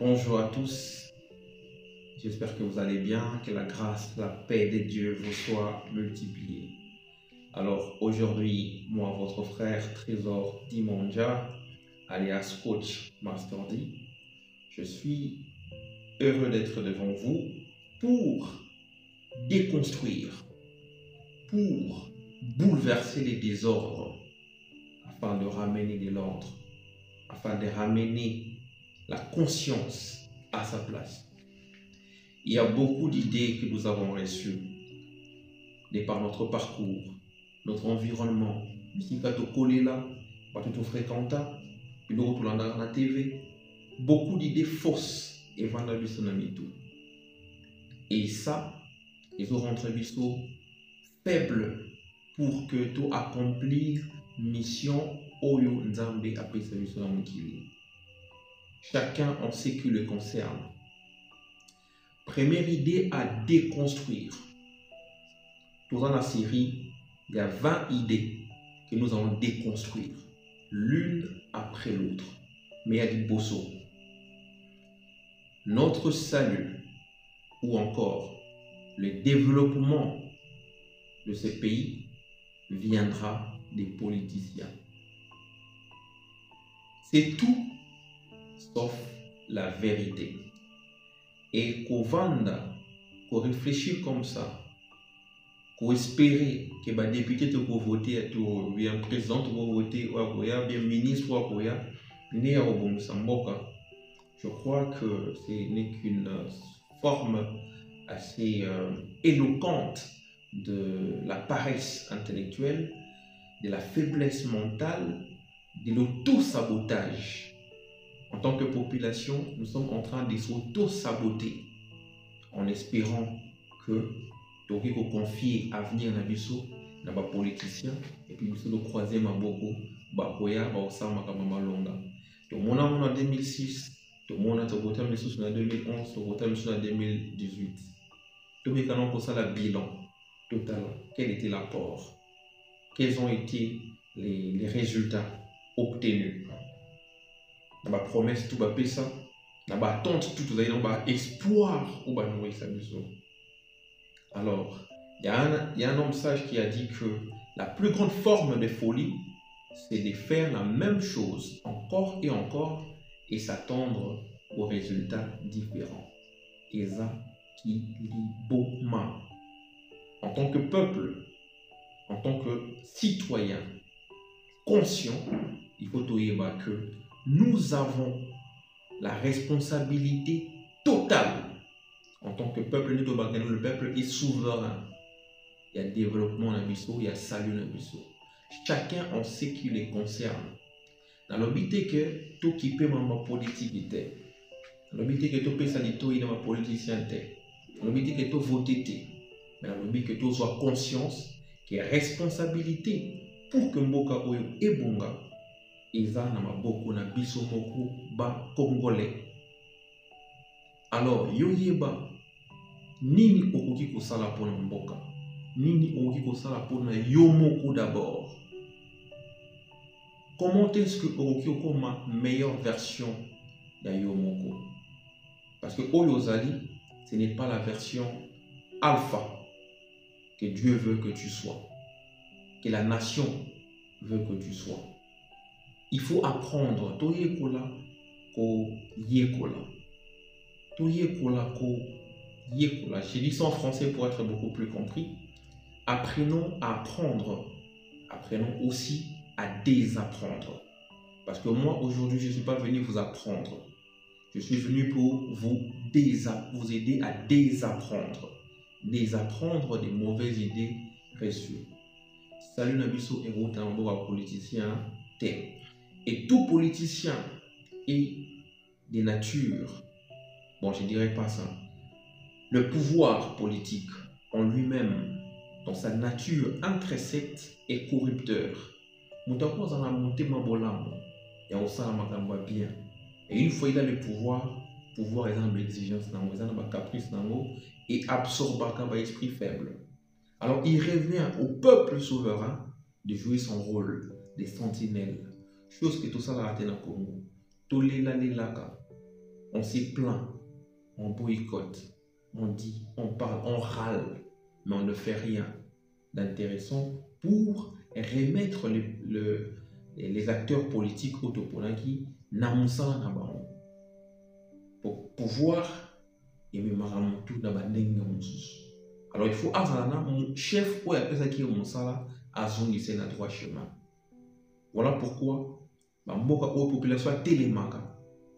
Bonjour à tous, j'espère que vous allez bien, que la grâce, la paix de Dieu vous soit multipliée. Alors aujourd'hui, moi, votre frère Trésor Dimonja, alias Coach Master D, je suis heureux d'être devant vous pour déconstruire, pour bouleverser les désordres, afin de ramener de l'ordre, afin de ramener la conscience à sa place. Il y a beaucoup d'idées que nous avons reçues de par notre parcours, notre environnement. Ici, quand on est là, quand on fréquente, puis nous retournons dans la TV, beaucoup d'idées fausses et vendent tout. Et ça, ils ont rentré faible pour que tu accomplir mission Oyo Nzambe après sa mission dans Mukili. Chacun en sait qui le concerne. Première idée à déconstruire. Dans la série, il y a 20 idées que nous allons déconstruire, l'une après l'autre. Mais il y a du bosso. Notre salut, ou encore le développement de ce pays, viendra des politiciens. C'est tout sauf la vérité. Et qu'on vende, qu'on réfléchit comme ça, qu'on espérer que les députés vont voter, un président va voter, un ministre va voter, je crois que ce n'est qu'une forme assez éloquente de la paresse intellectuelle, de la faiblesse mentale, de l'auto-sabotage. En tant que population, nous sommes en train de s'auto-saboter en espérant que nous allons confier l'avenir à nos politiciens et puis nous allons croiser Maboko, Bakoya, Baosama, Kamamalonga. Donc, mon amour en 2006, tout le monde a voté en 2011, tout voté en 2018. Tout le monde a fait le bilan total. Quel était l'apport? Quels ont été les résultats obtenus? Dans la promesse, tout va payer ça. Dans la attente, tout va y espoir ou va nourrir sa maison. Alors, il y a un homme sage qui a dit que la plus grande forme de folie, c'est de faire la même chose encore et s'attendre aux résultats différents. Et ça qui liboma. En tant que peuple, en tant que citoyen conscient, il faut que nous avons la responsabilité totale. En tant que peuple, le peuple est souverain. Il y a développement dans le biseau, il y a salut dans le biseau. Chacun en sait qui les concerne. Dans le but que tout qui peut ma politique était. Dans le but que tout peut s'aditer dans ma politicien était. Dans le but que tout vote était. Mais dans le but que tout soit conscience, qu'il y a responsabilité pour que Mboka Oyo et Bonga, Eza na maboko na biso moko ba Congolais. Alors, yoyeba, nini okoki kosala pona mboka? Nini okoki kosala pona yo moko d'abord? Comment est-ce que okoki okoma meilleure version de yo moko? Parce que Oyozali, ce n'est pas la version alpha que Dieu veut que tu sois, que la nation veut que tu sois. Il faut apprendre toyekola ko yekola. Toyekola ko yekola. J'ai dit ça en français pour être beaucoup plus compris. Apprenons à apprendre. Apprenons aussi à désapprendre. Parce que moi, aujourd'hui, je ne suis pas venu vous apprendre. Je suis venu pour vous aider à désapprendre. Désapprendre des mauvaises idées reçues. Salut Nabiso et route un politicien. Et tout politicien est de nature, bon je ne dirais pas ça, le pouvoir politique en lui-même, dans sa nature intrinsèque est corrupteur. Et une fois il a le pouvoir est dans l'exigence, dans la caprice, et absorbe l'esprit faible. Alors il revient au peuple souverain de jouer son rôle de sentinelle. Chose que tout ça a raté dans le Congo. Tout les laka. On s'est plaint, on boycotte, on dit, on parle, on râle, mais on ne fait rien d'intéressant pour remettre les acteurs politiques autoponaki namusala na bango pour pouvoir aimer maramutu na bandenga mususu. Alors il faut azana chef ou appelle qui musala azongise na droit chemin. Voilà pourquoi la population a télémaka.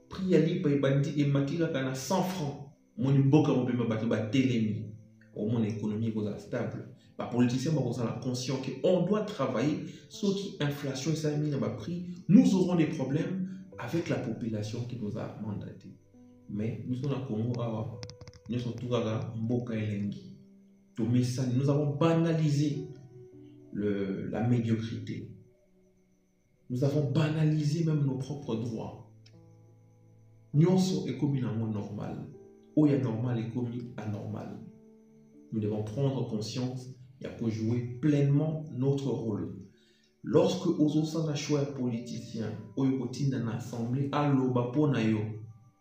Priali pa bandi et matira kana 100 francs. Mon mboka mo pema bato ba télémi. Au mon économie est stable. Les politiciens sont conscients qu'on doit travailler sur qui inflation et ça mis dans prix. Nous aurons des problèmes avec la population qui nous a mandaté. Mais nous sommes à Congo, nous sommes tous à Mboka Elengi. Nous avons banalisé la médiocrité. Nous avons banalisé même nos propres droits. Nous sommes comme un monde normal. Où il y a normal et comme anormal. Nous devons prendre conscience et pour jouer pleinement notre rôle. Lorsque aux a choix politicien, au yokotina na assemblée, à l'obaponayo,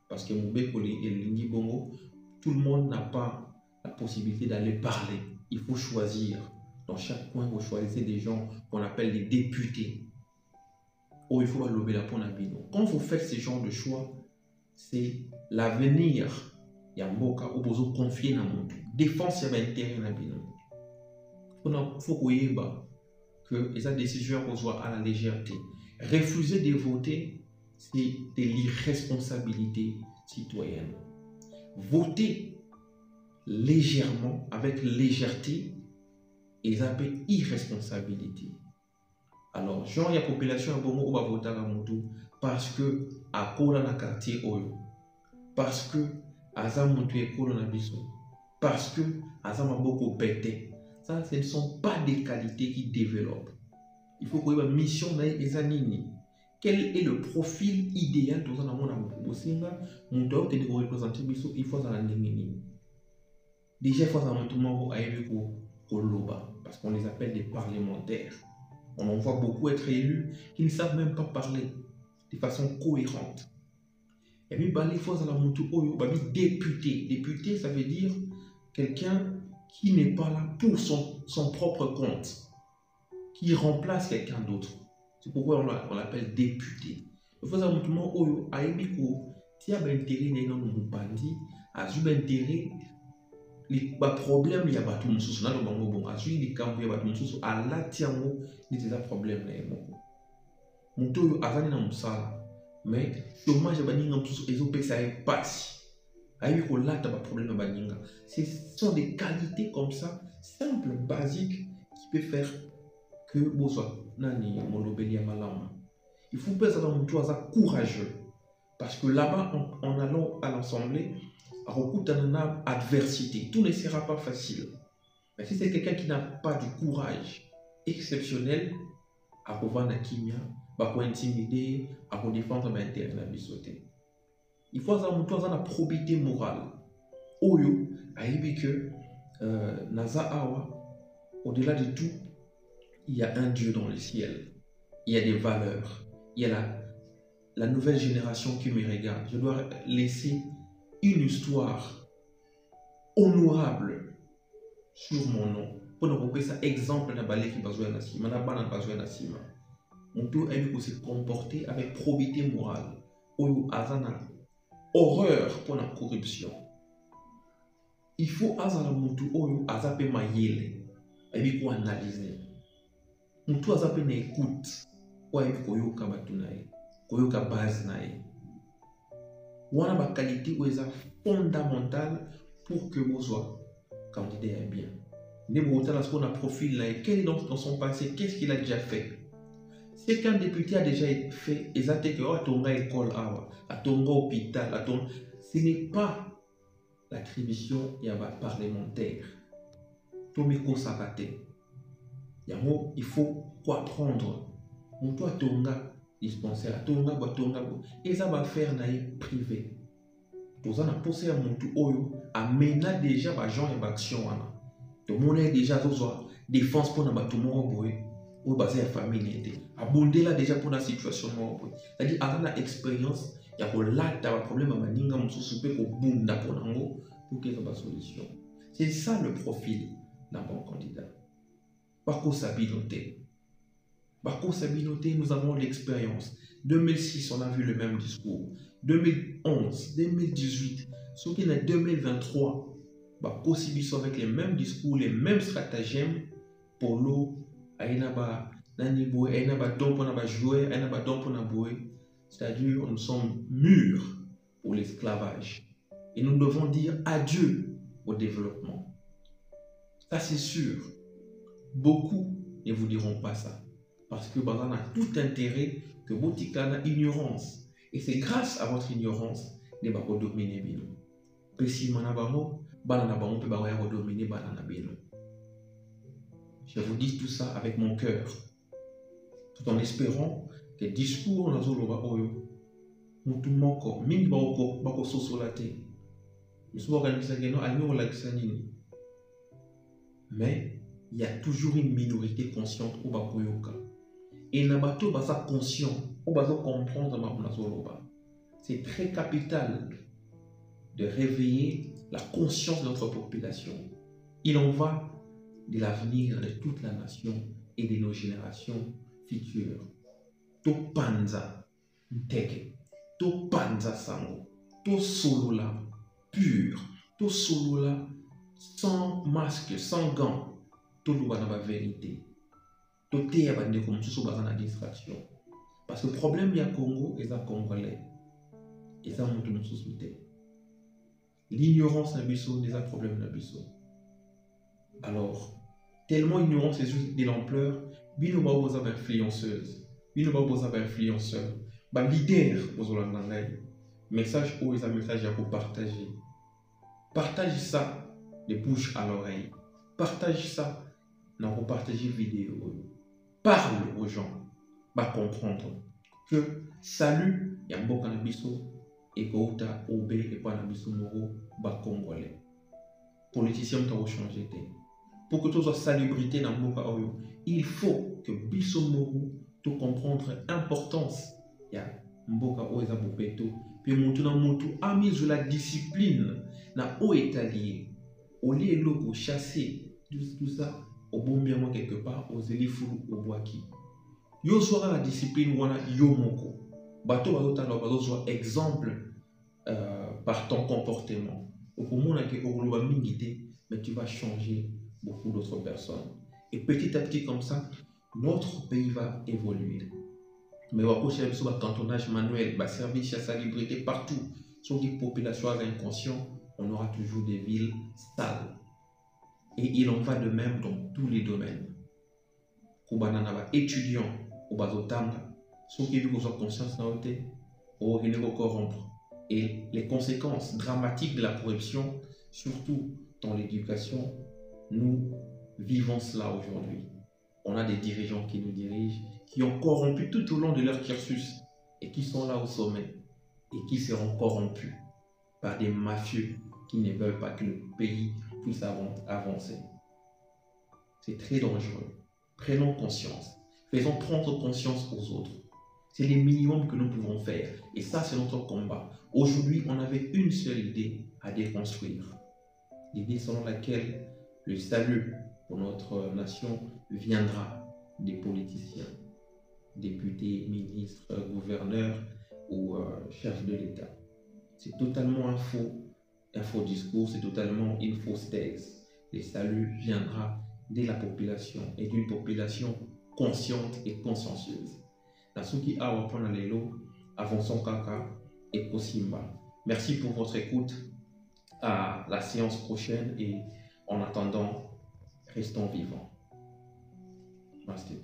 parce que Moubekoli et Lingi Bongo, tout le monde n'a pas la possibilité d'aller parler. Il faut choisir. Dans chaque coin, vous choisissez des gens qu'on appelle les députés. Ou il faut allober la ponabino. Quand vous faites ce genre de choix, c'est l'avenir. Il y a Mboka ou besoin confier dans le monde. Défense, il y a intérêt dans le monde. Il faut que les décisions soient à la légèreté. Refuser de voter, c'est de l'irresponsabilité citoyenne. Voter légèrement, avec légèreté, et ça peut irresponsabilité. Alors, genre, il y a population à Bongo qui va voter à Moutou parce que à Kola na quartier Oyo, parce que Aza Moutou est Kola na Biso, parce que Aza Maboko Bete. Ça, ce ne sont pas des qualités qui développent. Il faut qu'il y ait une mission dans les années. Quel est le profil idéal de la représenter il faut dans la déjà, il faut parce qu'on les appelle des parlementaires. On en voit beaucoup être élus qui ne savent même pas parler de façon cohérente. Et puis, il faut député. Député, ça veut dire quelqu'un qui n'est pas là pour son propre compte, qui remplace quelqu'un d'autre. C'est pourquoi on l'appelle député. Il faut savoir que si il y a un intérêt dans le bandi, les problèmes il y a pas tout le monde là dans bon assurer les camps il y a pas tout le monde à la tiamo des problèmes là moto azani na musala mais chômage ya baninga msusu ezopesa passe ayi ko lata ba problème na baninga. Ce sont des qualités comme ça simples basiques qui peut faire que boso nani molobeli ya malama. Il faut pas savoir moto aza courageux parce que là-bas en allant à l'assemblée à beaucoup d'adversité, tout ne sera pas facile. Mais si c'est quelqu'un qui n'a pas du courage exceptionnel, à pouvoir nakimia, à intimider, à défendre l'intérêt de la bisoté. Il faut avoir une probité morale. Oyo, a dit que Naza Awa, au-delà de tout, il y a un Dieu dans le ciel. Il y a des valeurs. Il y a la nouvelle génération qui me regarde. Je dois laisser une histoire honorable sur mon nom. Pour nous faire ça exemple de balai qui besoin de sima, na bana besoin de sima. On peut se comporter avec probité morale. Oyo azana horreur pour la corruption. Il faut azana mutu oyo azape mayele. Et puis pour analyser. Mutu azape na écoute. Ou et puis koyo kabatunae, koyo kabase nae. Wana ba qualité ou est fondamentale pour que vous soyez candidat bien. Ne vous là ce qu'on a profil là, quel est dans son passé, qu'est-ce qu'il a déjà fait. C'est qu'un député a déjà fait, exactement que à ton école, à ton hôpital, à ton, ce n'est pas l'attribution il y a parlementaire. Tomiko Sakate. Il faut quoi prendre. On doit tonga dispensaire, tonga, et ça va faire naïf privé. Pour ça, on a posé à mon tout oyo, à mener déjà les gens et l'action. Tout le monde est déjà dans défense pour tout le monde, ou basé à la famille. Abonder là déjà pour la situation. C'est-à-dire, avec l'expérience, Il y a un problème à maninga mususu pe ko bunda ponango pour qu'il y ait une solution. C'est ça le profil d'un bon candidat. Bako Sabinoté. Bako Sabinoté, nous avons l'expérience. 2006, on a vu le même discours. 2011, 2018, ce qui est 2023, Bako Sibiso avec les mêmes discours, les mêmes stratagèmes pour l'eau, Aïnaba, Naniboé, Aïnaba Dompo Naba Joué, Aïnaba Dompo Naboué. C'est-à-dire, nous sommes mûrs pour l'esclavage. Et nous devons dire adieu au développement. Ça, c'est sûr. Beaucoup ne vous diront pas ça. Parce que on a tout intérêt que votre ignorance. Et c'est grâce à votre ignorance que vous pouvez dominer Bino. Je vous dis tout ça avec mon cœur. Tout en espérant que les discours dans Zoloba Oyo, mutu moko mingi bako sosolate. Mais il y a toujours une minorité consciente au Bakoyoka. Et Nabato basa conscient, au baso comprendre ma Zoloba. C'est très capital de réveiller la conscience de notre population. Il en va de l'avenir de toute la nation et de nos générations futures. To panza nteke, to panza sango, to solola pur, to solola sans masque, sans gants, to loba na vérité. To te ya bande comme tout ça na distraction. Parce que le problème ya Congo et ça congolais. Et ça monte notre société. L'ignorance n'a biso, des problèmes n'a biso. Alors, tellement ignorance est juste de l'ampleur, bino ba aux influenceuses. Bino ba aux influenceurs. Ba leader aux Hollandais. Message ou les messages à pour partager. Partage ça de bouche à l'oreille. Partage ça pour partager vidéo. Parle aux gens. Ba comprendre que salut yambo kanabiso et kouta obe et panabiso moro ba congolais. Politiciens t'ont changé. Pour que tu sois salubrité dans Mboka Oyo, il faut que biso moro te comprendre l'importance ya Mboka Oyo za bopeto. Puis montu na montu ami de la discipline na o étalier. Au lieu de logo chasser tout ça au bon bien quelque part aux élifou au boaki. Yo soira la discipline wana yo moko. Bato bazota lo bazo soit exemple par ton comportement. Au moment où tu as minité, mais tu vas changer beaucoup d'autres personnes. Et petit à petit comme ça, notre pays va évoluer. Mais on va chercher sur le cantonnage manuel, le service à salubrité partout. Sur les populations inconscientes, on aura toujours des villes sales. Et il en va de même dans tous les domaines. Kubanana étudiants, au bazotanga, ceux qui vivent en conscience naoté, au corrompre. Et les conséquences dramatiques de la corruption, surtout dans l'éducation, nous vivons cela aujourd'hui. On a des dirigeants qui nous dirigent, qui ont corrompu tout au long de leur cursus et qui sont là au sommet et qui seront corrompus par des mafieux qui ne veulent pas que le pays puisse avancer. C'est très dangereux. Prenons conscience. Faisons prendre conscience aux autres. C'est le minimum que nous pouvons faire. Et ça, c'est notre combat. Aujourd'hui, on avait une seule idée à déconstruire. L'idée selon laquelle le salut pour notre nation viendra des politiciens, députés, ministres, gouverneurs ou chefs de l'État. C'est totalement un faux discours, c'est totalement une fausse thèse. Le salut viendra de la population et d'une population consciente et consciencieuse. Nasuki Awa Ponalelo, Avançons Kaka et Kosimba. Merci pour votre écoute. À la séance prochaine et en attendant, restons vivants. Merci.